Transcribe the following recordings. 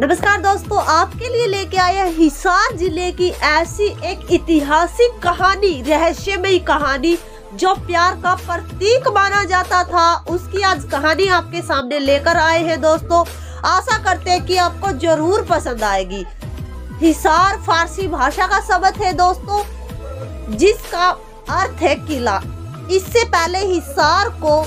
नमस्कार दोस्तों, आपके लिए लेके आया हिसार जिले की ऐसी एक ऐतिहासिक कहानी, रहस्यमयी कहानी जो प्यार का प्रतीक माना जाता था। उसकी आज कहानी आपके सामने लेकर आए हैं दोस्तों। आशा करते हैं कि आपको जरूर पसंद आएगी। हिसार फारसी भाषा का शब्द है दोस्तों, जिसका अर्थ है किला। इससे पहले हिसार को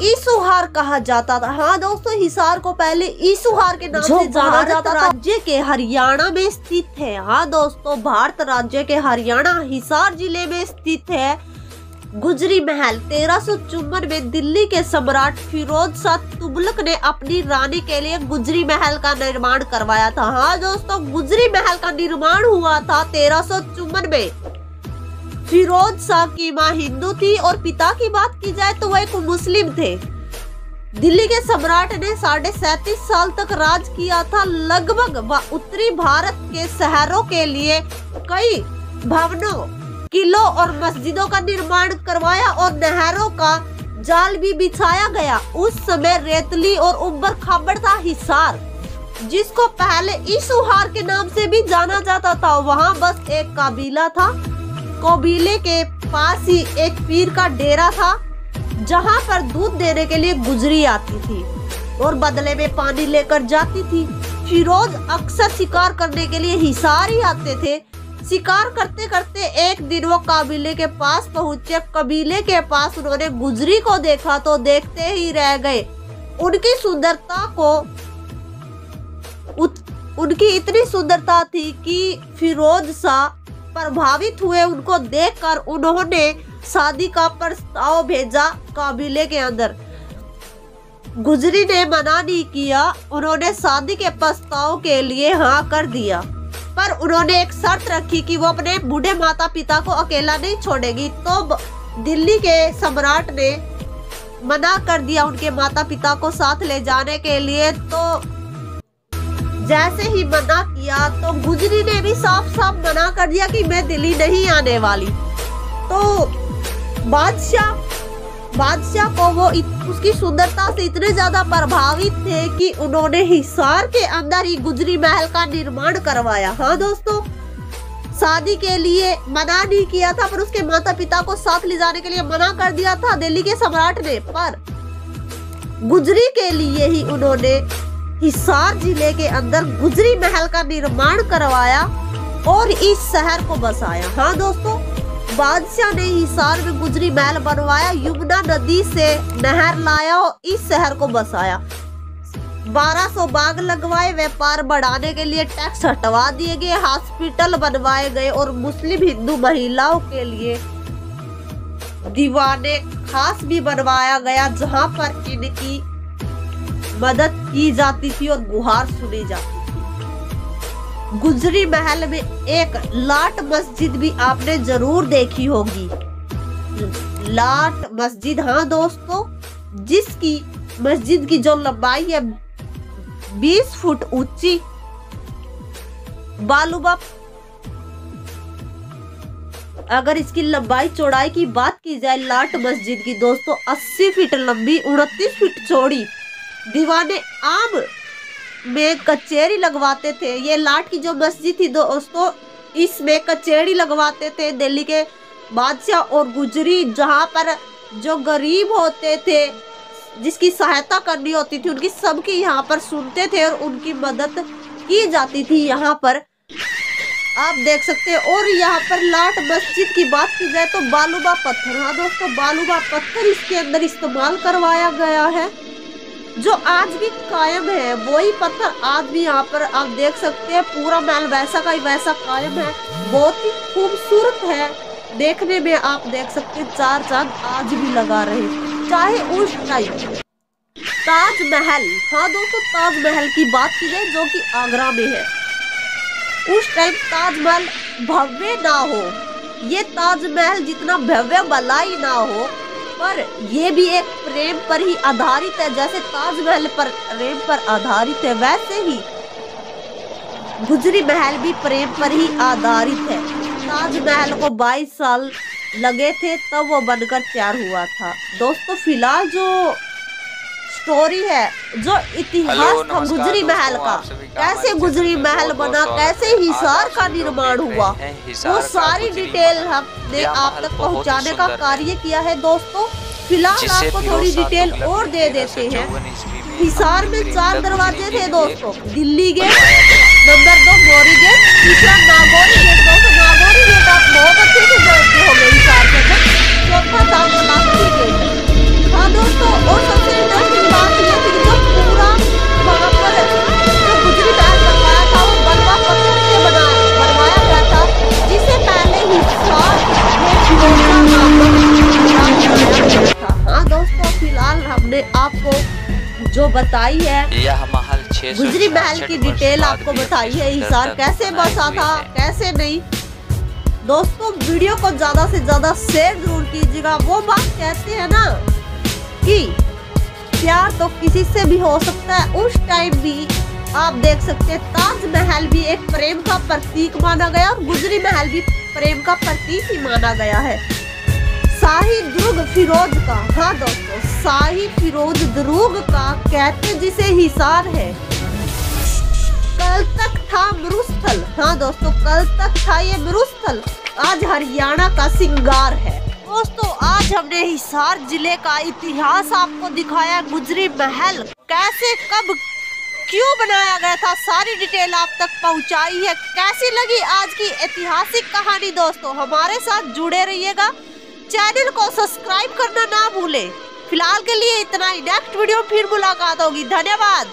ईसुहार कहा जाता था। हाँ दोस्तों, हिसार को पहले ईसुहार के नाम से जाना जाता था। राज्य के हरियाणा में स्थित है। हाँ दोस्तों, भारत राज्य के हरियाणा हिसार जिले में स्थित है गुजरी महल। 1354 में दिल्ली के सम्राट फिरोज शाह तुगलक ने अपनी रानी के लिए गुजरी महल का निर्माण करवाया था। हाँ दोस्तों, गुजरी महल का निर्माण हुआ था 1354 में। फिरोज शाह की मां हिंदू थी और पिता की बात की जाए तो वह एक मुस्लिम थे। दिल्ली के सम्राट ने 37.5 साल तक राज किया था। लगभग उत्तरी भारत के शहरों के लिए कई भवनों, किलों और मस्जिदों का निर्माण करवाया और नहरों का जाल भी बिछाया गया। उस समय रेतली और उब्बर खाबड़ था हिसार, जिसको पहले ईसुहार के नाम से भी जाना जाता था। वहाँ बस एक कबीला था। कबीले के पास ही एक पीर का डेरा था, जहाँ पर दूध देने के लिए गुजरी आती थी और बदले में पानी लेकर जाती थी। फिरोज अक्सर शिकार करने के लिए हिसार ही आते थे। शिकार करते करते एक दिन वो कबीले के पास पहुंचे। कबीले के पास उन्होंने गुजरी को देखा तो देखते ही रह गए। उनकी सुंदरता को उनकी इतनी सुंदरता थी कि फिरोज शाह प्रभावित हुए। उनको देखकर उन्होंने शादी का प्रस्ताव भेजा कबीले के अंदर। गुजरी ने मना नहीं किया। उन्होंने शादी के प्रस्ताव के लिए हाँ कर दिया, पर उन्होंने एक शर्त रखी कि वो अपने बूढ़े माता पिता को अकेला नहीं छोड़ेगी। तो दिल्ली के सम्राट ने मना कर दिया उनके माता पिता को साथ ले जाने के लिए। तो जैसे ही मना किया तो गुजरी ने भी साफ साफ मना कर दिया कि मैं दिल्ली नहीं आने वाली। तो बादशाह को वो उसकी सुंदरता से इतने ज्यादा प्रभावित थे कि उन्होंने हिसार के अंदर ही गुजरी महल का निर्माण करवाया। हाँ दोस्तों, शादी के लिए मना नहीं किया था, पर उसके माता पिता को साथ ले जाने के लिए मना कर दिया था दिल्ली के सम्राट ने। पर गुजरी के लिए ही उन्होंने हिसार जिले के अंदर गुजरी महल का निर्माण करवाया और इस शहर को बसाया। हाँ दोस्तों, बादशाह ने हिसार में गुजरी महल बनवाया, यमुना नदी से नहर लाया और इस शहर को बसाया। 1200 बाग लगवाए, व्यापार बढ़ाने के लिए टैक्स हटवा दिए गए, हॉस्पिटल बनवाए गए और मुस्लिम हिंदू महिलाओं के लिए दीवाने खास भी बनवाया गया, जहां पर इनकी मदद की जाती थी और गुहार सुनी जाती थी। गुजरी महल में एक लाट मस्जिद भी आपने जरूर देखी होगी। लाट मस्जिद, हाँ दोस्तों, जिसकी मस्जिद की जो लंबाई है 20 फुट ऊंची, बालूबा। अगर इसकी लंबाई चौड़ाई की बात की जाए लाट मस्जिद की दोस्तों, 80 फीट लंबी, 29 फीट चौड़ी। दीवाने आम में कचेरी लगवाते थे। ये लाट की जो मस्जिद थी दोस्तों, इसमें कचेरी लगवाते थे दिल्ली के बादशाह और गुजरी, जहां पर जो गरीब होते थे, जिसकी सहायता करनी होती थी, उनकी सबकी यहाँ पर सुनते थे और उनकी मदद की जाती थी। यहाँ पर आप देख सकते हैं। और यहाँ पर लाट मस्जिद की बात की जाए तो बालूबा पत्थर, हाँ दोस्तों, बालूबा पत्थर इसके अंदर इस्तेमाल करवाया गया है, जो आज भी कायम है। वही पत्थर आज भी यहाँ पर आप देख सकते हैं। पूरा महल वैसा का ही वैसा कायम है। बहुत ही खूबसूरत है देखने में। आप देख सकते हैं, 4 चांद आज भी लगा रहे। चाहे उस टाइम ताजमहल, हाँ दोस्तों, ताजमहल की बात की जाए जो कि आगरा में है, उस टाइम ताजमहल भव्य ना हो, ये ताजमहल जितना भव्य भला ही ना हो, पर ये भी एक प्रेम पर ही आधारित है। जैसे ताजमहल पर प्रेम पर आधारित है, वैसे ही गुजरी महल भी प्रेम पर ही आधारित है। ताजमहल को 22 साल लगे थे तब वो बनकर तैयार हुआ था। दोस्तों फिलहाल जो स्टोरी है, जो इतिहास था गुजरी महल का, कैसे गुजरी महल बना, कैसे हिसार का निर्माण हुआ, वो सारी डिटेल हमने आप तक पहुंचाने का कार्य किया है दोस्तों। फिलहाल आपको थोड़ी डिटेल और दे देते हैं। हिसार में 4 दरवाजे थे दोस्तों, Delhi gate, number 2 Gauri gate, तीसरा नागौरी गेट। दोस्तों नागौरी गेट आप बहुत अच्छे से जानते होंगे हिसार के अंदर, चौथा था मलाखी गेट। हाँ दोस्तों, और सबसे इंटरेस्टिंग बात यह थी जो पूरा वहाँ पर जो गुजरी महल बनवाया था वो बलवा पत्थर से बनवाया गया था, जिसे पहले हिसार था। हाँ दोस्तों, फिलहाल हमने आपको जो बताई है यह महल गुजरी महल की डिटेल आपको बताई है, हिसार कैसे बसा था कैसे नहीं। दोस्तों वीडियो को ज्यादा से ज्यादा शेयर जरूर कीजिएगा। वो बात कहते हैं ना कि प्यार तो किसी से भी हो सकता है, उस टाइम भी आप देख सकते हैं ताजमहल भी एक प्रेम का प्रतीक माना गया और गुजरी महल भी प्रेम का प्रतीक ही माना गया है। शाही दुर्ग फिरोज का, हाँ दोस्तों शाही फिरोज दुर्ग का कहते जिसे हिसार है। कल तक था मरुस्थल, हाँ दोस्तों कल तक था ये मरुस्थल, आज हरियाणा का सिंगार है। दोस्तों आज हमने हिसार जिले का इतिहास आपको दिखाया, गुजरी महल कैसे कब क्यों बनाया गया था, सारी डिटेल आप तक पहुंचाई है। कैसी लगी आज की ऐतिहासिक कहानी दोस्तों, हमारे साथ जुड़े रहिएगा, चैनल को सब्सक्राइब करना ना भूले। फिलहाल के लिए इतना ही, नेक्स्ट वीडियो फिर मुलाकात होगी। धन्यवाद।